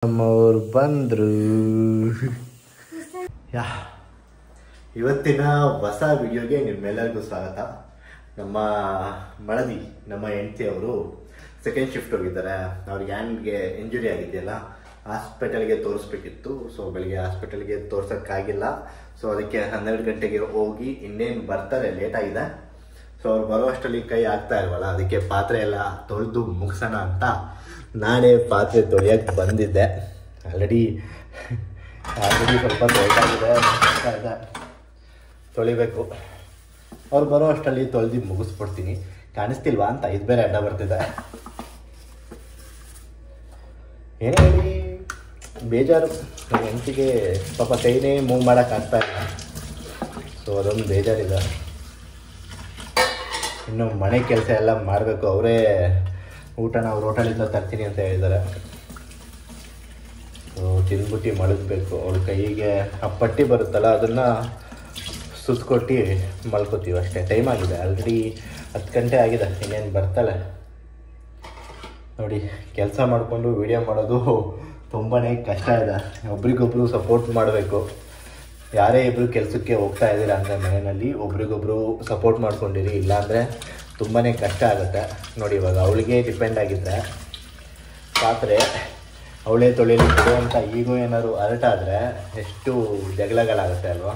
ನಮ್ಮವ್ರು ಬಂದ್ರು. ಇವತ್ತಿನ ಹೊಸ ವಿಡಿಯೋಗೆ ನಿಮ್ಮೆಲ್ಲರಿಗೂ ಸ್ವಾಗತ. ನಮ್ಮ ಮಳದಿ, ನಮ್ಮ ಹೆಂಡತಿ ಅವರು ಸೆಕೆಂಡ್ ಶಿಫ್ಟ್ ಹೋಗಿದ್ದಾರೆ. ಅವ್ರಿಗೆ ಹ್ಯಾಂಡ್ಗೆ ಇಂಜುರಿ ಆಗಿದೆಯಲ್ಲ, ಹಾಸ್ಪಿಟಲ್ಗೆ ತೋರಿಸ್ಬೇಕಿತ್ತು. ಸೊ ಬೆಳಿಗ್ಗೆ ಹಾಸ್ಪಿಟಲ್ಗೆ ತೋರ್ಸೋಕ್ಕಾಗಿಲ್ಲ. ಸೊ ಅದಕ್ಕೆ 12 ಗಂಟೆಗೆ ಹೋಗಿ ಇನ್ನೇನು ಬರ್ತಾರೆ, ಲೇಟ್ ಆಗಿದೆ. ಸೊ ಅವ್ರು ಬರೋ ಅಷ್ಟರಲ್ಲಿ ಕೈ ಆಗ್ತಾ ಇಲ್ವಲ್ಲ, ಅದಕ್ಕೆ ಪಾತ್ರೆ ಎಲ್ಲ ತೊಳೆದು ಮುಗಿಸೋಣ ಅಂತ ನಾನೇ ಪಾತ್ರೆ ತೊಳೆಯೋಕ್ಕೆ ಬಂದಿದ್ದೆ. ಆಲ್ರೆಡಿ ಸ್ವಲ್ಪ ಲೇಟ್ ಆಗಿದೆ, ತೊಳಿಬೇಕು. ಅವ್ರು ಬರೋ ಅಷ್ಟರಲ್ಲಿ ತೊಳೆದು ಮುಗಿಸ್ಬಿಡ್ತೀನಿ. ಕಾಣಿಸ್ತಿಲ್ವಾ ಅಂತ ಇದು ಬೇರೆ ಅಡ್ಡ ಬರ್ತಿದೆ. ಏನೇ ಹೇಳಿ, ಬೇಜಾರು. ನನ್ನ ಹೆಂಡತಿಗೆ ಪಾಪ ಕೈನೇ ಮೂವ್ ಮಾಡೋಕ್ಕಾಗ್ತಾ ಇಲ್ಲ. ಸೊ ಅದೊಂದು ಬೇಜಾರಿದೆ. ಇನ್ನು ಮನೆ ಕೆಲಸ ಎಲ್ಲ ಮಾಡಬೇಕು. ಅವರೇ ಊಟನ ಅವ್ರ ಹೋಟೆಲಿಂದ ತರ್ತೀನಿ ಅಂತ ಹೇಳಿದ್ದಾರೆ. ಸೊ ತಿಂದ್ಬಿಟ್ಟು ಮಲಗಬೇಕು. ಅವ್ರ ಕೈಗೆ ಆ ಪಟ್ಟಿ ಬರುತ್ತಲ್ಲ, ಅದನ್ನು ಸುತ್ತಕೊಟ್ಟು ಮಲ್ಕೋತೀವಿ ಅಷ್ಟೇ. ಟೈಮ್ ಆಗಿದೆ, ಆಲ್ರೆಡಿ 10 ಗಂಟೆ ಆಗಿದೆ. ಇನ್ನೇನು ಬರ್ತಾಳೆ ನೋಡಿ. ಕೆಲಸ ಮಾಡಿಕೊಂಡು ವಿಡಿಯೋ ಮಾಡೋದು ತುಂಬಾ ಕಷ್ಟ ಇದೆ. ಒಬ್ರಿಗೊಬ್ರು ಸಪೋರ್ಟ್ ಮಾಡಬೇಕು. ಯಾರೇ ಇಬ್ಬರು ಕೆಲಸಕ್ಕೆ ಹೋಗ್ತಾ ಇದ್ದೀರಾ ಅಂದರೆ ಮನೆಯಲ್ಲಿ ಒಬ್ರಿಗೊಬ್ರು ಸಪೋರ್ಟ್ ಮಾಡ್ಕೊಂಡಿರಿ, ಇಲ್ಲಾಂದರೆ ತುಂಬಾ ಕಷ್ಟ ಆಗುತ್ತೆ. ನೋಡಿ, ಇವಾಗ ಅವಳಿಗೆ ಡಿಪೆಂಡ್ ಆಗಿದ್ದರೆ ಪಾತ್ರೆ ಅವಳೇ ತೊಳಿಲಿಕ್ಕೆ ಅಂತ ಈಗೂ ಏನಾದ್ರು ಅರಟಾದರೆ ಎಷ್ಟು ಜಗಳಗಳಾಗುತ್ತೆ ಅಲ್ವಾ.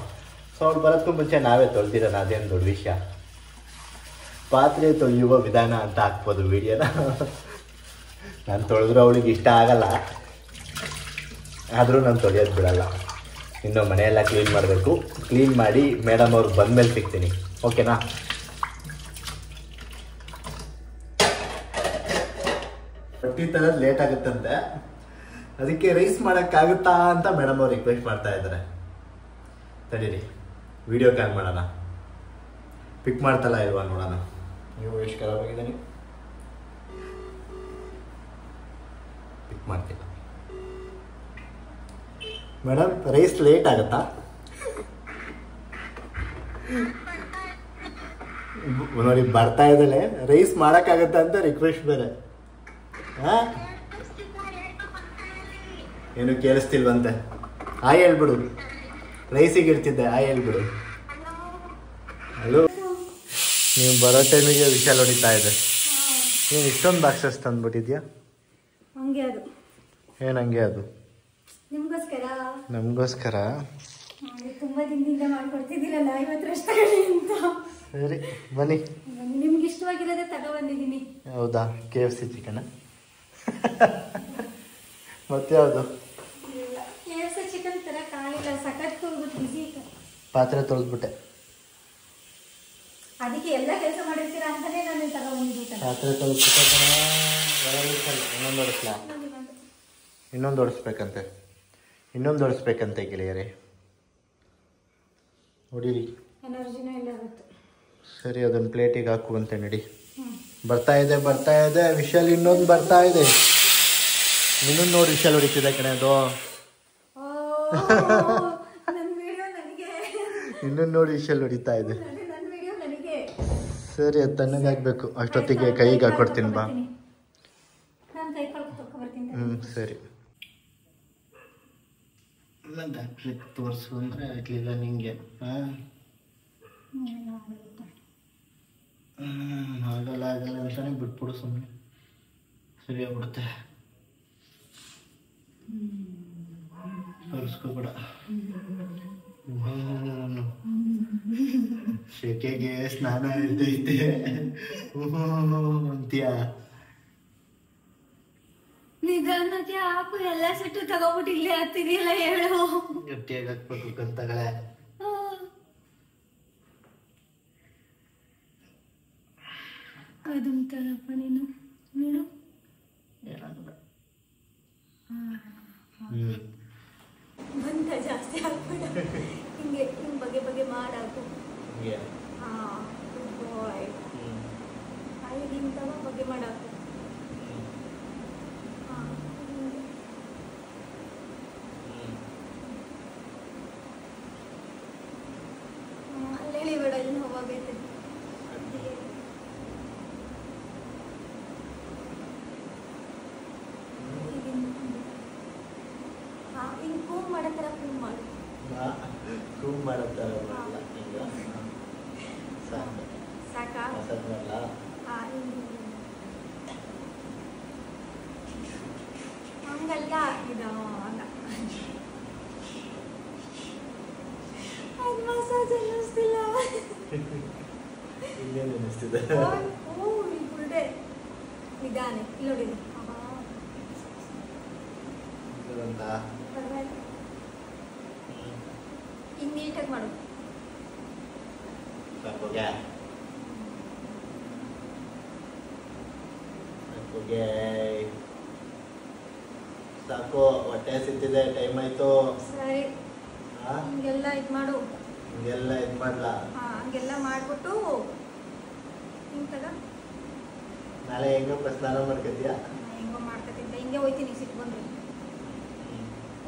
ಸೊ ಅವ್ಳು ಬರೋದಕ್ಕೂ ಮುಂಚೆ ನಾವೇ ತೊಳೆದಿರೋಣ, ಅದೇನು ದೊಡ್ಡ ವಿಷಯ. ಪಾತ್ರೆ ತೊಳೆಯುವ ವಿಧಾನ ಅಂತ ಹಾಕ್ಬೋದು ವಿಡಿಯೋನ. ನಾನು ತೊಳೆದ್ರೂ ಅವಳಿಗೆ ಇಷ್ಟ ಆಗಲ್ಲ, ಆದರೂ ನಾನು ತೊಳೆಯೋದು ಬಿಡಲ್ಲ. ಇನ್ನು ಮನೆಯೆಲ್ಲ ಕ್ಲೀನ್ ಮಾಡಬೇಕು. ಕ್ಲೀನ್ ಮಾಡಿ ಮೇಡಮ್ ಅವ್ರು ಬಂದಮೇಲೆ ಸಿಗ್ತೀನಿ, ಓಕೆನಾ? ರೊಟ್ಟಿ ತರೋದು ಲೇಟ್ ಆಗುತ್ತಂತೆ, ಅದಕ್ಕೆ ರೈಸ್ ಮಾಡೋಕ್ಕಾಗುತ್ತಾ ಅಂತ ಮೇಡಮ್ ಅವ್ರು ರಿಕ್ವೆಸ್ಟ್ ಮಾಡ್ತಾ ಇದ್ದಾರೆ. ತಡೀರಿ, ವಿಡಿಯೋ ಕಾಲ್ ಮಾಡೋಣ. ಪಿಕ್ ಮಾಡ್ತಲ್ಲ ಇಲ್ವಾ ನೋಡೋಣ. ನೀವು ಎಷ್ಟು ಖರಾಬಾಗಿದ್ದೀನಿ, ಪಿಕ್ ಮಾಡ್ತೀನಿ. ಮೇಡಮ್, ರೈಸ್ ಲೇಟ್ ಆಗುತ್ತಾ? ನೋಡಿ, ಬರ್ತಾ ಇದ್ದಾಳೆ. ರೈಸ್ ಮಾಡೋಕ್ಕಾಗತ್ತಾ ಅಂತ ರಿಕ್ವೆಸ್ಟ್ ಬೇರೆ. ಏನು ಕೇಳಿಸ್ತಿಲ್ವಂತೆ? ಹಾಯ್ ಹೇಳ್ಬಿಡು. ರೈಸಿಗೆ ಇರ್ತಿದ್ದೆ, ಹಾಯ್ ಹೇಳ್ಬಿಡು. ಹಲೋ. ನೀವು ಬರೋ ಟೈಮಿಗೆ ವಿಷಲ್ ಹೊಡಿತಾ ಇದೆ. ನೀನು ಇಷ್ಟೊಂದು ಬಾಕ್ಸಸ್ ತಂದ್ಬಿಟ್ಟಿದ್ಯಾ? ಏನು ಹಂಗೆ ಅದು? ನಮಗೋಸ್ಕರ ತುಂಬಾ ದಿನದಿಂದ ಮಾಡ್ಕೊಡ್ತಿದ್ದೀರಲ್ಲ, ಇವತ್ತು ಅಂತ. ಸರಿ ಬನ್ನಿ, ನಿಮ್ಗೆ ಇಷ್ಟವಾಗಿರೋದೇ ತಗೊಬಂದಿದ್ದೀನಿ. ಹೌದಾ? KFC ಚಿಕನ್ ಮತ್ತೆ ಯಾವುದು? KFC ಚಿಕನ್ ತರಕ್ಕಾಗಿಲ್ಲ, ಸಖತ್ ಹೋಗ್ಬಿಟ್ಟು ಬಿಸಿ. ಪಾತ್ರೆ ತೊಳೆದ್ಬಿಟ್ಟೆ, ಅದಕ್ಕೆ ಎಲ್ಲ ಕೆಲಸ ಮಾಡಿರ್ತೀರಾ ಅಂತಾನೆ ನಾನು ತಗೊಬಂದಿದ್ದೀನಿ. ಪಾತ್ರೆ ತೊಳೆದ್ಬಿಟ್ಟೆ. ಇನ್ನೊಂದು ಹೊಡಿಸ್ಬೇಕಂತೆ ಗೆಳೆಯರೇ. ಹೊಡೀರಿ. ಎನರ್ಜಿನೂ ಇಲ್ಲ ಗೊತ್ತು. ಸರಿ, ಅದನ್ನು ಪ್ಲೇಟಿಗೆ ಹಾಕುವಂತೆ ನಡಿ. ಬರ್ತಾ ಇದೆ ವಿಶಾಲ್. ಇನ್ನೊಂದು ಬರ್ತಾ ಇದೆ. ಇನ್ನೊಂದು ನೋಡಿ, ವಿಶಾಲ್ ಹೊಡಿತಿದೆ ಕಣೆ ಅದು. ಇನ್ನೊಂದು ನೋಡಿ, ವಿಶಾಲ್ ಹೊಡಿತಾ ಇದೆ. ಸರಿ, ಅದು ತಣ್ಣಗಾಗಬೇಕು. ಅಷ್ಟೊತ್ತಿಗೆ ಕೈಗೆ ಹಾಕೊಡ್ತೀನಿ ಬಾ. ಸರಿ. ತೋರಿಸು ಅಂದರೆ ಆಗಲಿಲ್ಲ ನಿಂಗೆ. ಆಗಲ್ಲ ಅಂತಾನೆ ಬಿಟ್ಬಿಡು, ಸುಮ್ಮನೆ ಸರಿ ಆಗ್ಬಿಡುತ್ತೆ. ತೋರಿಸ್ಕೋಬೇಡ. ಶೆಕೆಗೆ ಸ್ನಾನ ಇರ್ತೈತೆ ಅಂತೀಯ. ನಿಧಾನಕ್ಕೆ ಹಾಕು, ಎಲ್ಲ ಸಿಟ್ಟು ತಗೋಬಿಟ್ಟು ಇಲ್ಲೇ ಹಾಕ್ತಿದೆಯಲ್ಲ, ಹೇಳು. ಗಟ್ಟಿಯಾಗಿ ಹಾಕ್ಬೇಕು ಕಂತಗಳೇ. ಕದುಮ್ತಾರಪ್ಪ ನೀನು. ನೀನು ಏನಾಗಲ್ಲ. ಬಂದ ಜಾಸ್ತಿ ಹಾಕ್ಬೇಡ. ಹಿಂಗೆ ಬಗೆ ಬಗೆ ಮಾಡಾಕು. ಇಂಥವ ಬಗೆ ಮಾಡಾಕು. ಅಲ್ಲೇಳಿ ಬೇಡ, ಇಲ್ಲಿ ಹೋಗಬೇಕು. ಮಾಡೋ ಥರ ಕೂಮ್ ಮಾಡು. ಕೂಮ್ ಮಾಡೋ ಥರ ಮಾಡಲ್ಲ ಈಗ. ಸಾಕು ಸಾಕಾ? ಸಾಕಲ್ಲ. ಹಂಗಲ್ಲ ಇದು ಹಂಗ ಅದು ಮಸಾಜ್ ಅನ್ನಿಸ್ತಿಲ್ಲ. ಇನ್ನೇನು ಅನ್ನಿಸ್ತಿದೆ? ಓ ಈ ಬುಲ್ಡೆ ನಿಧಾನೆ ಇಲ್ಲಿ ನೋಡಿ. ಪರವಾಗಿಲ್ಲ ಈಗ ನೀಟಾಗಿ ಮಾಡು. ಸಾಕು, ಹೊಟ್ಟೆ ಸಿಕ್ತಿದೆ, ಟೈಮ್ ಆಯ್ತು. ಸರಿ ಹಿಂಗೆಲ್ಲ ಇದು ಮಾಡು. ಹಿಂಗೆಲ್ಲ ಇದು ಮಾಡ್ಲಾ? ಹಂಗೆಲ್ಲ ಮಾಡ್ಬಿಟ್ಟು ಹಿಂಗೆ ತಗ. ನಾಳೆ ಹೆಂಗಪ್ಪ ಸ್ನಾನ ಮಾಡ್ಕೊತೀಯ? ಹೆಂಗೋ ಮಾಡ್ಕೊತಿದ್ದೆ, ಹಿಂಗೆ ಹೋಯ್ತೀನಿ ಸಿಟ್ಟು ಬಂದ್ರೆ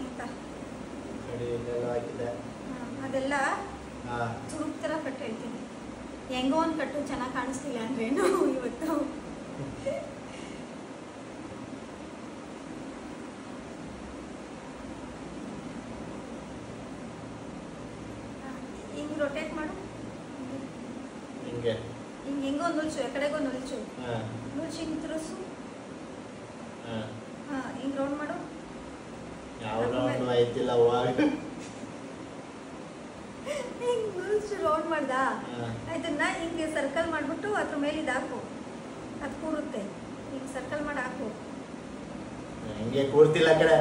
ಅಂತ. ಸರಿ, ಇದೆಲ್ಲ ಹಾಕಿದೆ. ಅದೆಲ್ಲ ತುರುಪ್ ಥರ ಕಟ್ಟು ಹೇಳ್ತೀನಿ. ಹೆಂಗೋ ಒಂದು ಕಟ್ಟು ಚೆನ್ನಾಗಿ ಕಾಣಿಸ್ತಿಲ್ಲ ಅಂದ್ರೇನು ಇವತ್ತು. ಹಿಂಗೆ ರೊಟೇಟ್ ಮಾಡು. ಹಿಂಗೆ ಹಿಂಗೆ ಹೆಂಗೋ ನುಲ್ಚು, ಎಕಡೆಗೋ ನುಲ್ಚು. ನುಲ್ಚು ಹಿಂಗೆ ತಿರುಸು. ಹಿಂಗೆ ರೌಂಡ್ ಮಾಡು. ಯಾವ ರೌಂಡ್ ಆಯ್ತಿಲ್ಲ ಅವಾಗ. ಹಿಂಗೆ ನುಲ್ಚು ರೌಂಡ್ ಮಾಡ್ದಾ? ಇದನ್ನ ಹಿಂಗೆ ಸರ್ಕಲ್ ಮಾಡಿಬಿಟ್ಟು ಅದ್ರ ಮೇಲೆ ಇದು ಹಾಕು, ಅದು ಕೂರುತ್ತೆ. ಹಿಂಗೆ ಸರ್ಕಲ್ ಮಾಡಿ ಹಾಕು. ಹಿಂಗೆ ಕೂರ್ತಿಲ್ಲ ಕಡೆ.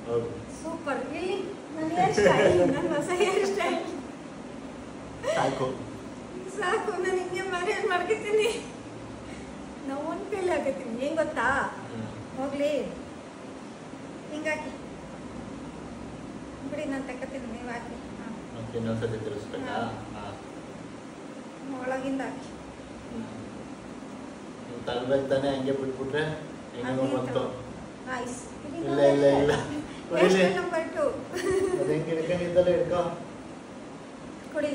ಹೌದು, ಸೂಪರ್. ಇಲ್ಲಿ ನನ್ನ ಹೇರ್ ಸ್ಟೈಲ್, ನನ್ನ ಹೊಸ ಹೇರ್ ಸ್ಟೈಲ್. ಸಾಕು ಸಾಕು, ನಾನು ಹಿಂಗೆ ಮ್ಯಾನೇಜ್ ಮಾಡ್ಕೊತೀನಿ. ನಾವು ಒಂದು ಕೈಲಿ ಹಾಕತ್ತೀನಿ. ಹೆಂಗೆ ಗೊತ್ತಾ? ಹೋಗ್ಲಿ ಹಿಂಗಾಕಿ ಬಿಡಿ, ನಾನು ತಕ್ಕತ್ತೀನಿ, ನೀವು ಹಾಕಿ. ಇನ್ನೊಂದ್ಸತಿ ತಿರ್ಸ್ಬೇಕಾ? ಒಳಗಿಂದ ಹಾಕಿ. ತಲ್ಬೇಕು ತಾನೆ, ಹಂಗೆ ಬಿಟ್ಬಿಟ್ರೆ ಹೆಂಗೋ ಬಂತು. ನೈಸ್. ಇಲ್ಲ ಇಲ್ಲ ಇಲ್ಲ, ನಂಬರ್ 2 ಅದು ಹೆಂಗೆ ಹಿಡ್ಕೊಂಡಿದ್ದಲ್ಲ, ಹಿಡ್ಕೊ ಕೊಡಿ.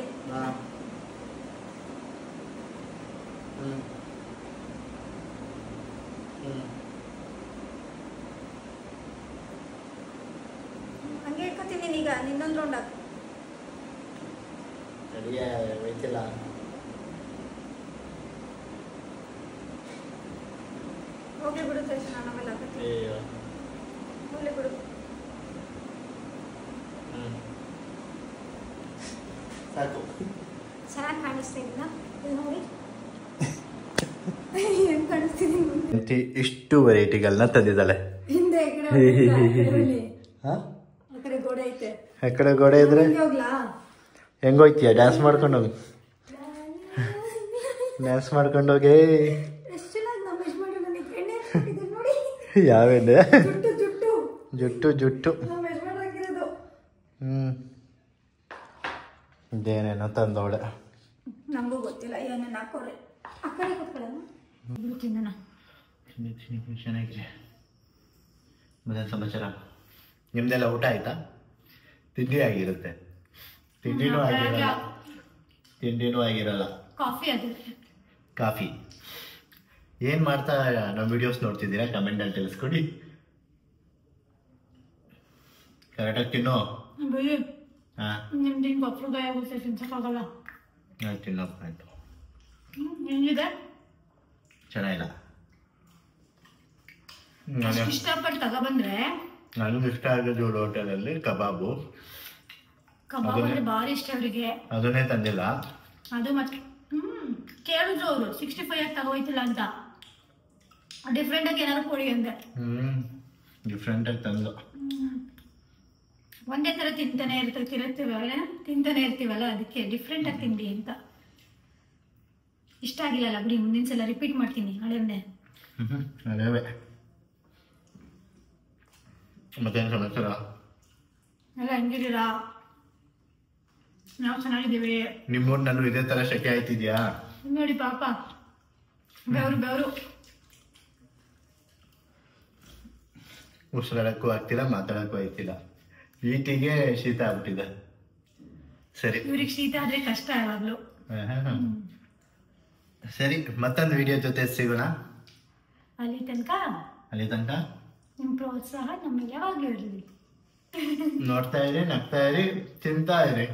ಹಂಗೆ ಇಟ್ಕೊತೀನಿ. ಈಗ ಇನ್ನೊಂದು ರೌಂಡ್ ಹಾಕು. ಅಡಿಗೆ ಹೋಯ್ತಿಲ್ಲ. ಹೋಗ್ಲಿ ಬಿಡು ಸರಿ, ನಾನು ಆಮೇಲೆ ಹಾಕತ್ತೀನಿ. ಹೋಗ್ಲಿ ಬಿಡು. ಸಾಕು, ಚೆನ್ನಾಗಿ ಕಾಣಿಸ್ತಿದ್ದೀನ ನೋಡಿ. ಹೆಂಗ್ ಕಾಣಿಸ್ತಿದ್ದೀನಿ? ಇಷ್ಟು ವೆರೈಟಿಗಳನ್ನ ತಂದಿದ್ದಾಳೆ. ಹಿಂದೆ ಆ ಕಡೆ ಗೋಡೆ ಐತೆ. ಆ ಕಡೆ ಗೋಡೆ ಇದ್ರೆ ಹೋಗ್ಲಾ? ಹೆಂಗೋಯ್ತೀಯ? Dance ಮಾಡ್ಕೊಂಡೋಗಿ, dance ಮಾಡ್ಕೊಂಡೋಗಿ. ಎಷ್ಟು ಚೆನ್ನಾಗಿ ನಮ್ಮ ಯಜಮಾನ್ರು ನನಗೆ ಎಣ್ಣೆ ಹಾಕಿದ್ರು ನೋಡಿ. ಯಾವೆಣ್ಣೆ? ಜುಟ್ಟು ಜುಟ್ಟು ಜುಟ್ಟು ಜುಟ್ಟು. ನಮ್ಮ ಯಜಮಾನ್ರು ಹಾಕಿರೋದು. ಇದೇನೇನೋ ತಂದವಳೆ. ನಮಗೂ ಗೊತ್ತಿಲ್ಲ ಏನೇನು ಹಾಕೋರೆ. ಆ ಕಡೆ ಕೂತ್ಕೊಳ್ಳೋಣ. ತಿನ್ನೋಣ. ಚೆನ್ನಾಗಿದೆ. ಮತ್ತೆ ಸಮಾಚಾರ? ನಿಮ್ದೆಲ್ಲ ಊಟ ಆಯ್ತಾ? ತಿಂಡಿ ಆಗಿರುತ್ತೆ. ತಿಂಡಿನೂ ಆಗಿರಲ್ಲ. ತಿಂಡಿನೂ ಆಗಿರಲ್ಲ. ಕಾಫಿ ಆಗಿದೆ. ಕಾಫಿ ಏನು ಮಾಡ್ತಾ ನಮ್ಮ ವಿಡಿಯೋಸ್ ನೋಡ್ತಿದ್ದೀರಾ? ಕಮೆಂಟಲ್ಲಿ ತಿಳಿಸ್ಕೊಡಿ. ಕರೆಕ್ಟಾಗಿ ತಿನ್ನು. ನಿಮ್ದು ಹಿಂಗೆ ಒಬ್ಬರು ಗಾಯ ಆಗುತ್ತೆ, ತಿನ್ಸೋಕ್ಕಾಗಲ್ಲ. ಆಯ್ತು, ತಿನ್ನೋದು ಆಯಿತು. ಹೆಂಗಿದೆ? ಚೆನ್ನಾಗಿಲ್ಲ. ಇಷ್ಟಪಟ್ಟು ತಗೊಬಂದ್ರೆ ನನಗೆ ಇಷ್ಟ ಆಗೋದು ಹೋಟೆಲಲ್ಲಿ ಕಬಾಬು. ಕಬಾಬ್ ಅಂದ್ರೆ ಭಾರಿ ಇಷ್ಟ ಅವರಿಗೆ. ಅದನ್ನೇ ತಂದಿಲ್ಲ. ಅದು ಮತ್ತೆ ಕೇಳಿದ್ರು ಅವರು 65 ಯಾಕೆ ತಗೋಯ್ತಿಲ್ಲ ಅಂತ. ಡಿಫ್ರೆಂಟ್ ಆಗಿ ಏನಾದ್ರು ಕೊಡಿ ಅಂದೆ. ಡಿಫ್ರೆಂಟ್ ಆಗಿ ತಂದು ಒಂದೇ ತರ ತಿಂತಾನೆ ಇರ್ತೀವಲ್ಲ, ಅದಕ್ಕೆ ಡಿಫ್ರೆಂಟ್ ಆಗಿ ತಿಂಡಿ ಅಂತ. ಇಷ್ಟ ಆಗಿಲ್ಲಲ್ಲ ಬಿಡಿ, ಮುಂದಿನ ಸಲ ರಿಪೀಟ್ ಮಾಡ್ತೀನಿ ಹಳೆಯನ್ನೇ. ಅದೇವೆ. ಮತ್ತೇನು ಸಮಾಚಾರ? ಎಲ್ಲ ಹೆಂಗಿದ್ದೀರಾ? ನಾವು ಚೆನ್ನಾಗಿದ್ದೀವಿ. ನಿಮ್ಮೂರು ನಾನು ಇದೇ ತರ ಶೆಕೆ ಆಯ್ತಿದ್ಯಾ? ನೋಡಿ ಪಾಪ, ಬೆವರು ಉಸಿರಾಡಕ್ಕೂ ಆಗ್ತಿಲ್ಲ, ಮಾತಾಡಕ್ಕೂ ಆಗ್ತಿಲ್ಲ. ಈಟಿಗೆ ಶೀತ ಆಗ್ಬಿಟ್ಟಿದೆ. ಸರಿ, ಇವ್ರಿಗೆ ಶೀತ ಆದ್ರೆ ಕಷ್ಟ ಯಾವಾಗ್ಲೂ. ಸರಿ, ಮತ್ತೊಂದು ವಿಡಿಯೋ ಜೊತೆ ಸಿಗೋಣ. ಅಲ್ಲಿ ತನಕ ನಿಮ್ಮ ಪ್ರೋತ್ಸಾಹ ನಮಗೆ ಯಾವಾಗಲೂ ಇರಲಿ. ನೋಡ್ತಾ ಇರಿ, ನಗ್ತಾ ಇರಿ, ತಿಂತಾ ಇರಿ.